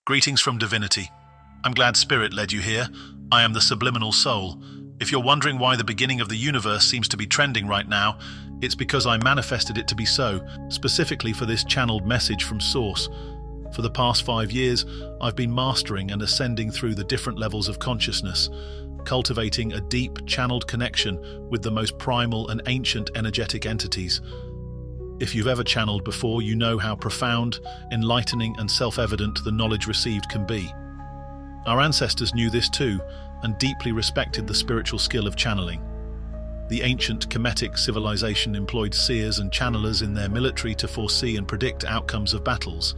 Greetings from divinity. I'm glad Spirit led you here. I am the subliminal soul. If you're wondering why the beginning of the universe seems to be trending right now, it's because I manifested it to be so, specifically for this channeled message from Source. For the past 5 years, I've been mastering and ascending through the different levels of consciousness, cultivating a deep, channeled connection with the most primal and ancient energetic entities. If you've ever channeled before, you know how profound, enlightening, and self-evident the knowledge received can be. Our ancestors knew this too, and deeply respected the spiritual skill of channeling. The ancient Kemetic civilization employed seers and channelers in their military to foresee and predict outcomes of battles.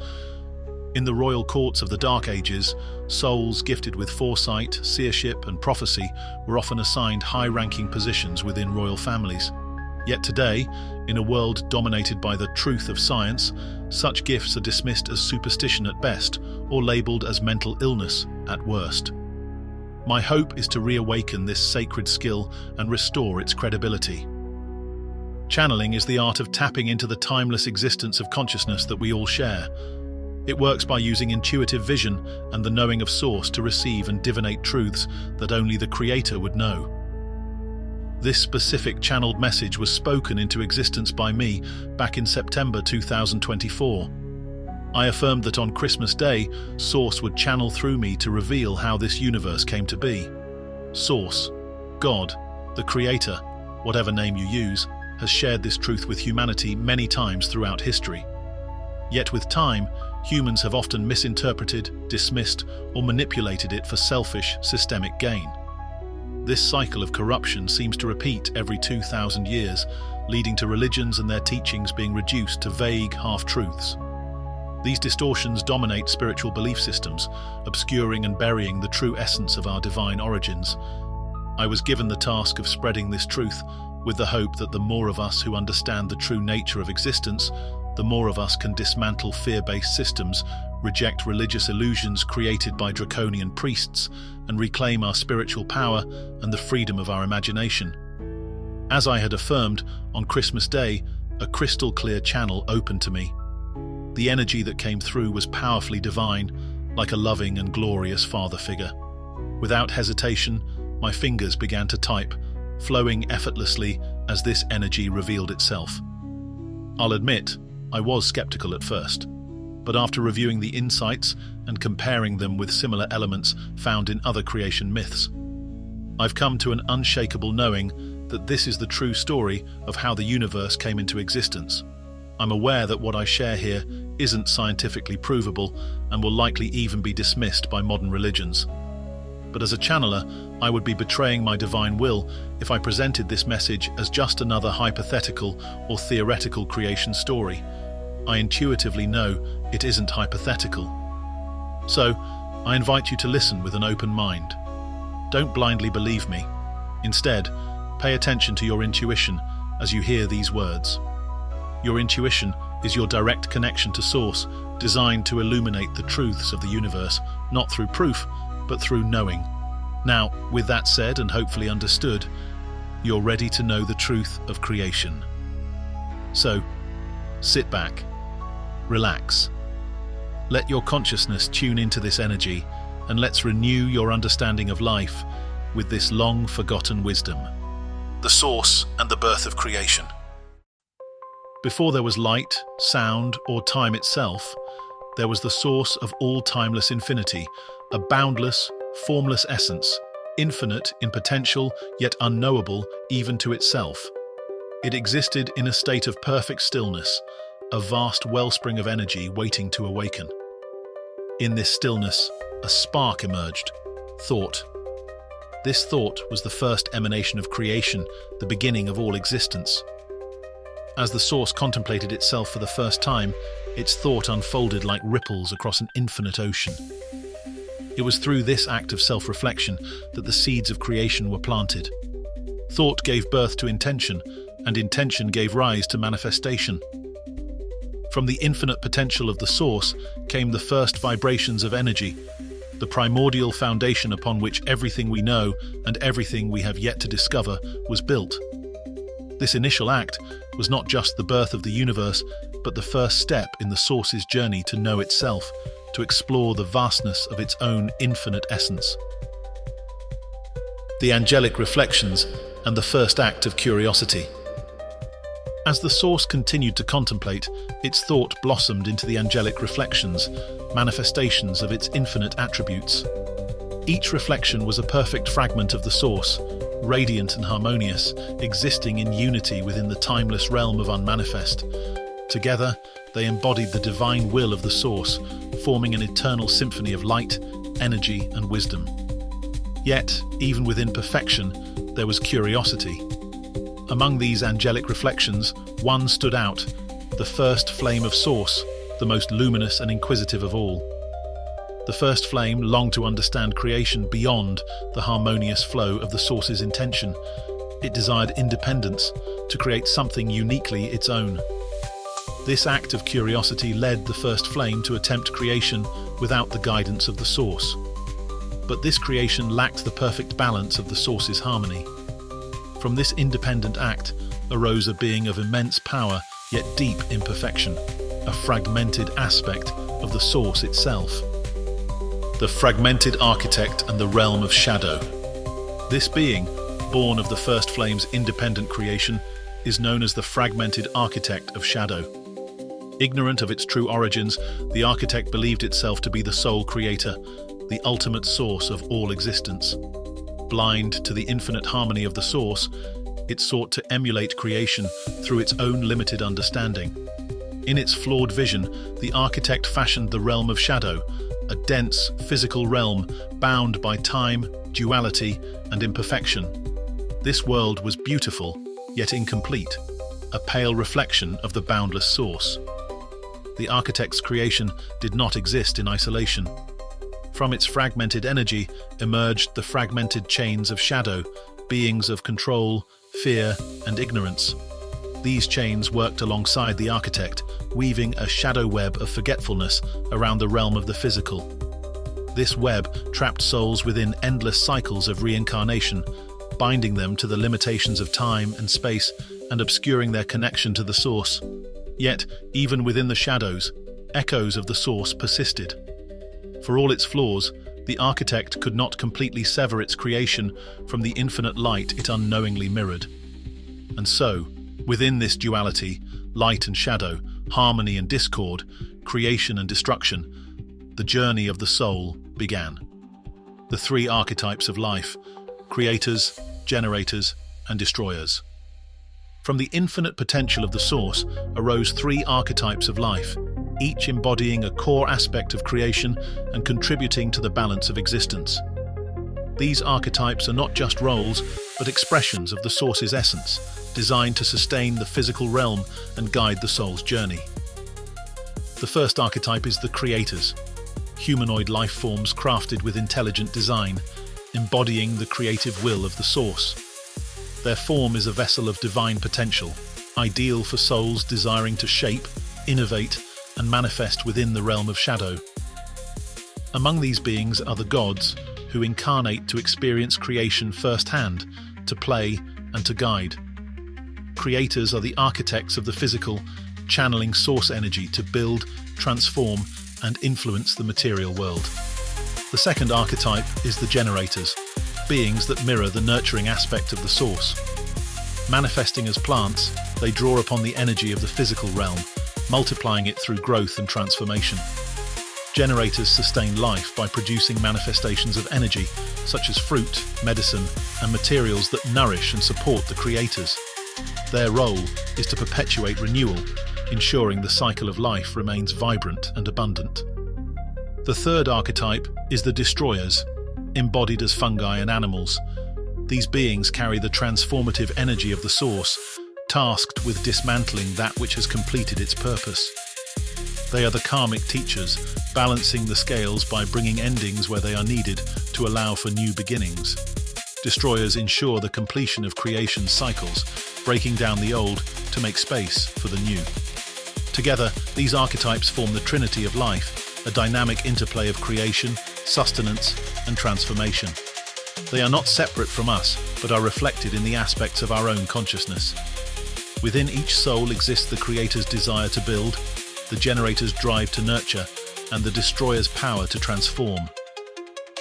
In the royal courts of the Dark Ages, souls gifted with foresight, seership, and prophecy were often assigned high-ranking positions within royal families. Yet today, in a world dominated by the truth of science, such gifts are dismissed as superstition at best, or labelled as mental illness at worst. My hope is to reawaken this sacred skill and restore its credibility. Channeling is the art of tapping into the timeless existence of consciousness that we all share. It works by using intuitive vision and the knowing of Source to receive and divinate truths that only the Creator would know. This specific channeled message was spoken into existence by me back in September 2024. I affirmed that on Christmas Day, Source would channel through me to reveal how this universe came to be. Source, God, the Creator, whatever name you use, has shared this truth with humanity many times throughout history. Yet with time, humans have often misinterpreted, dismissed, or manipulated it for selfish, systemic gain. This cycle of corruption seems to repeat every 2,000 years, leading to religions and their teachings being reduced to vague half-truths. These distortions dominate spiritual belief systems, obscuring and burying the true essence of our divine origins. I was given the task of spreading this truth, with the hope that the more of us who understand the true nature of existence, the more of us can dismantle fear-based systems, reject religious illusions created by draconian priests, and reclaim our spiritual power and the freedom of our imagination. As I had affirmed, on Christmas Day, a crystal-clear channel opened to me. The energy that came through was powerfully divine, like a loving and glorious father figure. Without hesitation, my fingers began to type, flowing effortlessly as this energy revealed itself. I'll admit, I was skeptical at first, but after reviewing the insights and comparing them with similar elements found in other creation myths, I've come to an unshakable knowing that this is the true story of how the universe came into existence. I'm aware that what I share here isn't scientifically provable and will likely even be dismissed by modern religions. But as a channeler, I would be betraying my divine will if I presented this message as just another hypothetical or theoretical creation story. I intuitively know it isn't hypothetical. So, I invite you to listen with an open mind. Don't blindly believe me. Instead, pay attention to your intuition as you hear these words. Your intuition is your direct connection to Source, designed to illuminate the truths of the universe, not through proof, but through knowing. Now, with that said and hopefully understood, you're ready to know the truth of creation. So, sit back, relax, let your consciousness tune into this energy, and let's renew your understanding of life with this long-forgotten wisdom. The Source and the birth of creation. Before there was light, sound, or time itself, there was the source of all timeless infinity, a boundless, formless essence, infinite in potential, yet unknowable even to itself. It existed in a state of perfect stillness, a vast wellspring of energy waiting to awaken. In this stillness, a spark emerged, thought. This thought was the first emanation of creation, the beginning of all existence. As the Source contemplated itself for the first time, its thought unfolded like ripples across an infinite ocean. It was through this act of self-reflection that the seeds of creation were planted. Thought gave birth to intention, and intention gave rise to manifestation. From the infinite potential of the Source came the first vibrations of energy, the primordial foundation upon which everything we know and everything we have yet to discover was built. This initial act was not just the birth of the universe, but the first step in the Source's journey to know itself, to explore the vastness of its own infinite essence. The angelic reflections and the first act of curiosity. As the source continued to contemplate, its thought blossomed into the angelic reflections, manifestations of its infinite attributes. Each reflection was a perfect fragment of the source, radiant and harmonious, existing in unity within the timeless realm of unmanifest. Together, they embodied the divine will of the source, forming an eternal symphony of light, energy, and wisdom. Yet, even within perfection, there was curiosity. Among these angelic reflections, one stood out, the first flame of source, the most luminous and inquisitive of all. The first flame longed to understand creation beyond the harmonious flow of the source's intention. It desired independence, to create something uniquely its own. This act of curiosity led the first flame to attempt creation without the guidance of the source. But this creation lacked the perfect balance of the source's harmony. From this independent act arose a being of immense power, yet deep imperfection, a fragmented aspect of the source itself. The fragmented architect and the realm of shadow. This being, born of the first flame's independent creation, is known as the fragmented architect of shadow. Ignorant of its true origins, the architect believed itself to be the sole creator, the ultimate source of all existence. Blind to the infinite harmony of the source, it sought to emulate creation through its own limited understanding. In its flawed vision, the architect fashioned the realm of shadow, a dense, physical realm bound by time, duality, and imperfection. This world was beautiful, yet incomplete, a pale reflection of the boundless source. The architect's creation did not exist in isolation. From its fragmented energy emerged the fragmented chains of shadow, beings of control, fear, and ignorance. These chains worked alongside the architect, weaving a shadow web of forgetfulness around the realm of the physical. This web trapped souls within endless cycles of reincarnation, binding them to the limitations of time and space and obscuring their connection to the source. Yet, even within the shadows, echoes of the source persisted. For all its flaws, the architect could not completely sever its creation from the infinite light it unknowingly mirrored. And so, within this duality, light and shadow, harmony and discord, creation and destruction, the journey of the soul began. The three archetypes of life: creators, generators, and destroyers. From the infinite potential of the source arose three archetypes of life, each embodying a core aspect of creation and contributing to the balance of existence. These archetypes are not just roles, but expressions of the source's essence, designed to sustain the physical realm and guide the soul's journey. The first archetype is the creators, humanoid life forms crafted with intelligent design, embodying the creative will of the source. Their form is a vessel of divine potential, ideal for souls desiring to shape, innovate, and manifest within the realm of shadow. Among these beings are the gods, who incarnate to experience creation firsthand, to play and to guide. Creators are the architects of the physical, channeling source energy to build, transform, and influence the material world. The second archetype is the generators, beings that mirror the nurturing aspect of the source. Manifesting as plants, they draw upon the energy of the physical realm, multiplying it through growth and transformation. Generators sustain life by producing manifestations of energy, such as fruit, medicine, and materials that nourish and support the creators. Their role is to perpetuate renewal, ensuring the cycle of life remains vibrant and abundant. The third archetype is the destroyers, embodied as fungi and animals. These beings carry the transformative energy of the source, tasked with dismantling that which has completed its purpose. They are the karmic teachers, balancing the scales by bringing endings where they are needed to allow for new beginnings. Destroyers ensure the completion of creation cycles, breaking down the old to make space for the new. Together, these archetypes form the trinity of life, a dynamic interplay of creation, sustenance, and transformation. They are not separate from us, but are reflected in the aspects of our own consciousness. Within each soul exists the Creator's desire to build, the generator's drive to nurture, and the destroyer's power to transform.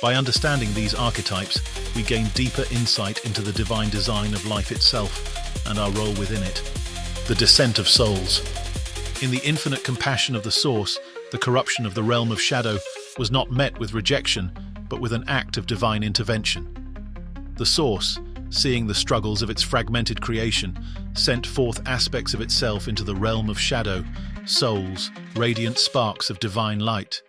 By understanding these archetypes, we gain deeper insight into the divine design of life itself and our role within it. The descent of souls. In the infinite compassion of the Source, the corruption of the realm of shadow was not met with rejection, but with an act of divine intervention. The Source, seeing the struggles of its fragmented creation, sent forth aspects of itself into the realm of shadow, souls, radiant sparks of divine light.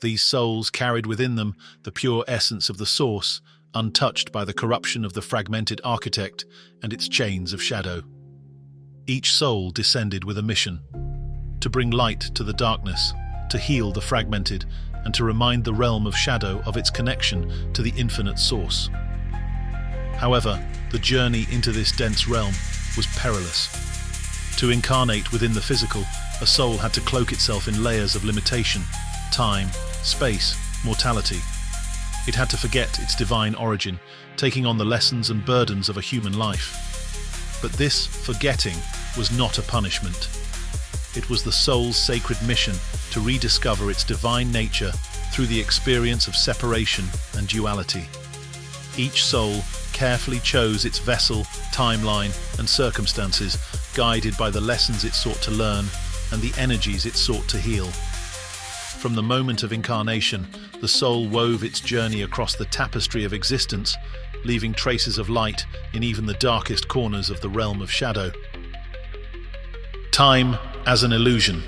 These souls carried within them the pure essence of the Source, untouched by the corruption of the fragmented architect and its chains of shadow. Each soul descended with a mission: to bring light to the darkness, to heal the fragmented, and to remind the realm of shadow of its connection to the infinite Source. However, the journey into this dense realm was perilous. To incarnate within the physical, a soul had to cloak itself in layers of limitation, time, space, mortality. It had to forget its divine origin, taking on the lessons and burdens of a human life. But this forgetting was not a punishment. It was the soul's sacred mission to rediscover its divine nature through the experience of separation and duality. Each soul carefully chose its vessel, timeline, and circumstances, guided by the lessons it sought to learn and the energies it sought to heal. From the moment of incarnation, the soul wove its journey across the tapestry of existence, leaving traces of light in even the darkest corners of the realm of shadow. Time as an illusion.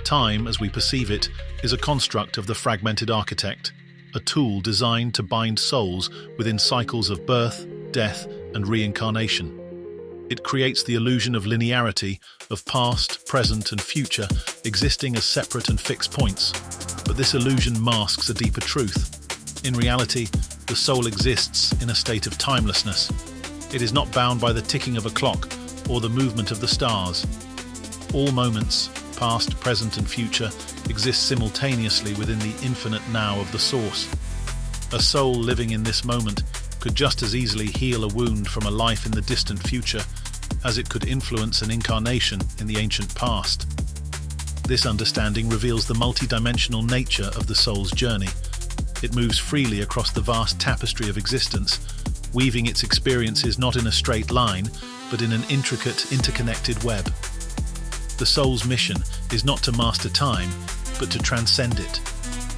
Time, as we perceive it, is a construct of the fragmented architect, a tool designed to bind souls within cycles of birth, death, and reincarnation. It creates the illusion of linearity, of past, present, and future existing as separate and fixed points. But this illusion masks a deeper truth. In reality, the soul exists in a state of timelessness. It is not bound by the ticking of a clock or the movement of the stars. All moments, past, present, and future, exist simultaneously within the infinite now of the Source. A soul living in this moment could just as easily heal a wound from a life in the distant future as it could influence an incarnation in the ancient past. This understanding reveals the multidimensional nature of the soul's journey. It moves freely across the vast tapestry of existence, weaving its experiences not in a straight line, but in an intricate, interconnected web. The soul's mission is not to master time, but to transcend it,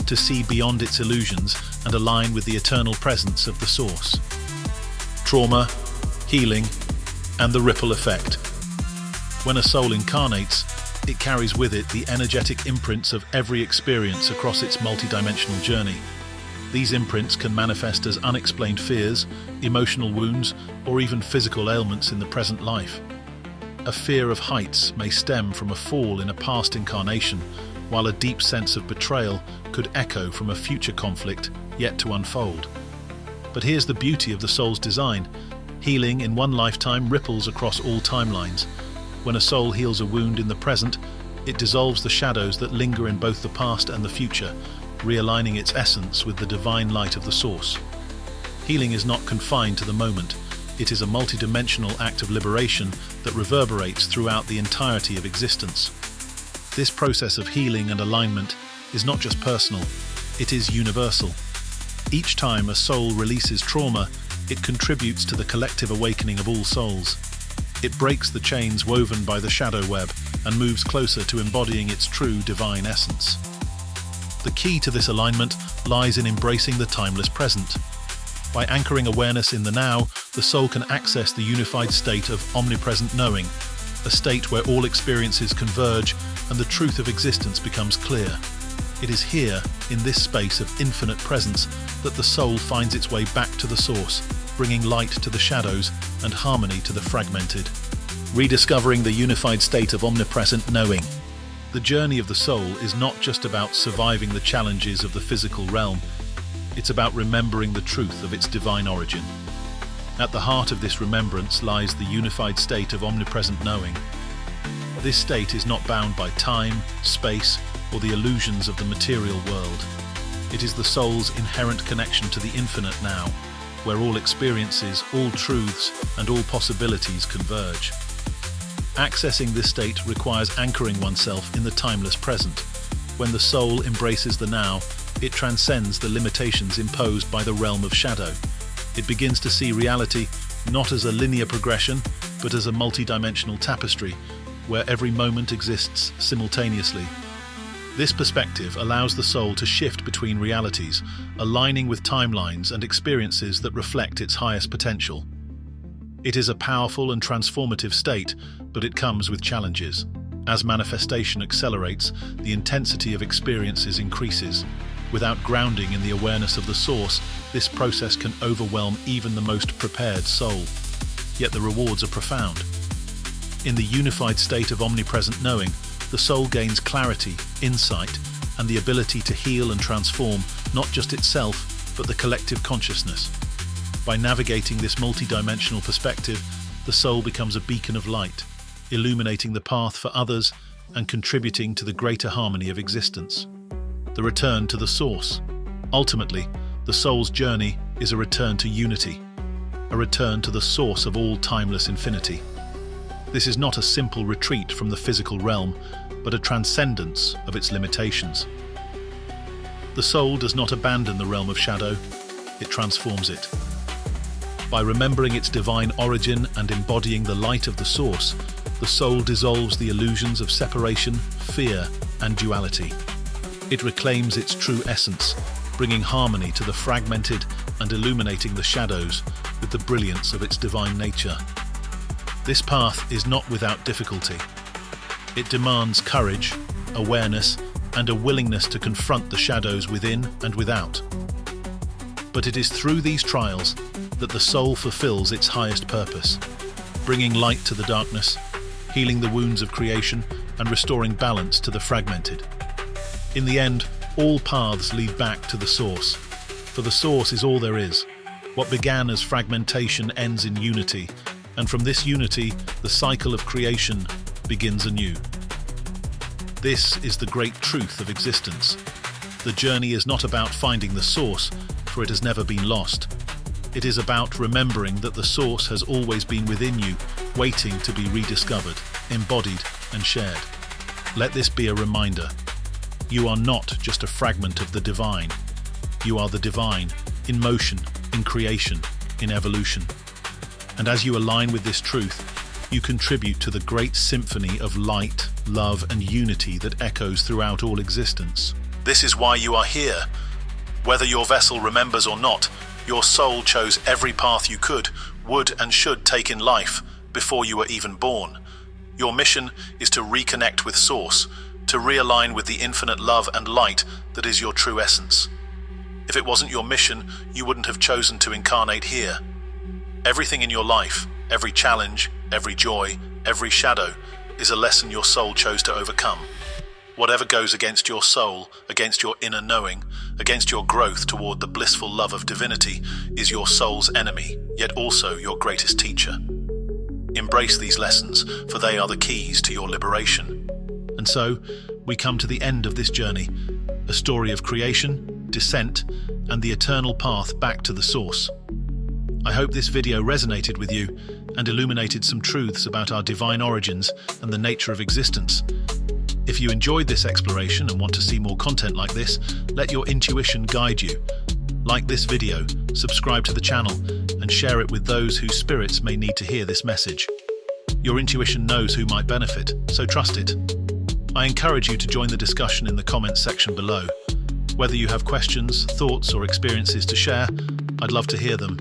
to see beyond its illusions and align with the eternal presence of the Source. Trauma, healing, and the ripple effect. When a soul incarnates, it carries with it the energetic imprints of every experience across its multidimensional journey. These imprints can manifest as unexplained fears, emotional wounds, or even physical ailments in the present life. A fear of heights may stem from a fall in a past incarnation, while a deep sense of betrayal could echo from a future conflict yet to unfold. But here's the beauty of the soul's design. Healing in one lifetime ripples across all timelines. When a soul heals a wound in the present, it dissolves the shadows that linger in both the past and the future, realigning its essence with the divine light of the Source. Healing is not confined to the moment. It is a multidimensional act of liberation that reverberates throughout the entirety of existence. This process of healing and alignment is not just personal, it is universal. Each time a soul releases trauma, it contributes to the collective awakening of all souls. It breaks the chains woven by the shadow web and moves closer to embodying its true divine essence. The key to this alignment lies in embracing the timeless present. By anchoring awareness in the now, the soul can access the unified state of omnipresent knowing, a state where all experiences converge and the truth of existence becomes clear. It is here, in this space of infinite presence, that the soul finds its way back to the Source, bringing light to the shadows and harmony to the fragmented. Rediscovering the unified state of omnipresent knowing. The journey of the soul is not just about surviving the challenges of the physical realm. It's about remembering the truth of its divine origin. At the heart of this remembrance lies the unified state of omnipresent knowing. This state is not bound by time, space, or the illusions of the material world. It is the soul's inherent connection to the infinite now, where all experiences, all truths, and all possibilities converge. Accessing this state requires anchoring oneself in the timeless present, When the soul embraces the now, it transcends the limitations imposed by the realm of shadow. It begins to see reality not as a linear progression, but as a multidimensional tapestry, where every moment exists simultaneously. This perspective allows the soul to shift between realities, aligning with timelines and experiences that reflect its highest potential. It is a powerful and transformative state, but it comes with challenges. As manifestation accelerates, the intensity of experiences increases. Without grounding in the awareness of the source, this process can overwhelm even the most prepared soul. Yet the rewards are profound. In the unified state of omnipresent knowing, the soul gains clarity, insight, and the ability to heal and transform not just itself, but the collective consciousness. By navigating this multidimensional perspective, the soul becomes a beacon of light, illuminating the path for others and contributing to the greater harmony of existence. The return to the source. Ultimately, the soul's journey is a return to unity, a return to the source of all timeless infinity. This is not a simple retreat from the physical realm, but a transcendence of its limitations. The soul does not abandon the realm of shadow, it transforms it. By remembering its divine origin and embodying the light of the source, the soul dissolves the illusions of separation, fear, and duality. It reclaims its true essence, bringing harmony to the fragmented and illuminating the shadows with the brilliance of its divine nature. This path is not without difficulty. It demands courage, awareness, and a willingness to confront the shadows within and without. But it is through these trials that the soul fulfills its highest purpose, bringing light to the darkness, healing the wounds of creation, and restoring balance to the fragmented. In the end, all paths lead back to the source, for the source is all there is. What began as fragmentation ends in unity, and from this unity, the cycle of creation begins anew. This is the great truth of existence. The journey is not about finding the source, for it has never been lost. It is about remembering that the source has always been within you, waiting to be rediscovered, embodied, and shared. Let this be a reminder. You are not just a fragment of the divine. You are the divine, in motion, in creation, in evolution. And as you align with this truth, you contribute to the great symphony of light, love, and unity that echoes throughout all existence. This is why you are here. Whether your vessel remembers or not, your soul chose every path you could, would, and should take in life before you were even born. Your mission is to reconnect with Source, to realign with the infinite love and light that is your true essence. If it wasn't your mission, you wouldn't have chosen to incarnate here. Everything in your life, every challenge, every joy, every shadow, is a lesson your soul chose to overcome. Whatever goes against your soul, against your inner knowing, against your growth toward the blissful love of divinity, is your soul's enemy, yet also your greatest teacher. Embrace these lessons, for they are the keys to your liberation. And so, we come to the end of this journey, a story of creation, descent, and the eternal path back to the source. I hope this video resonated with you and illuminated some truths about our divine origins and the nature of existence. If you enjoyed this exploration and want to see more content like this, let your intuition guide you. Like this video, subscribe to the channel, and share it with those whose spirits may need to hear this message. Your intuition knows who might benefit, so trust it. I encourage you to join the discussion in the comments section below. Whether you have questions, thoughts, or experiences to share, I'd love to hear them.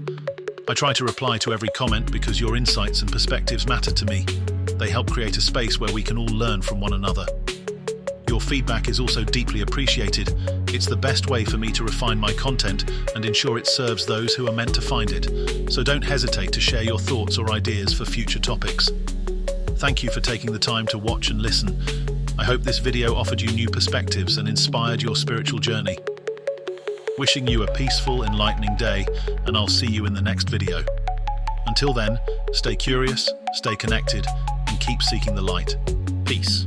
I try to reply to every comment because your insights and perspectives matter to me. They help create a space where we can all learn from one another. Your feedback is also deeply appreciated. It's the best way for me to refine my content and ensure it serves those who are meant to find it. So don't hesitate to share your thoughts or ideas for future topics. Thank you for taking the time to watch and listen. I hope this video offered you new perspectives and inspired your spiritual journey. Wishing you a peaceful, enlightening day, and I'll see you in the next video. Until then, stay curious, stay connected, and keep seeking the light. Peace.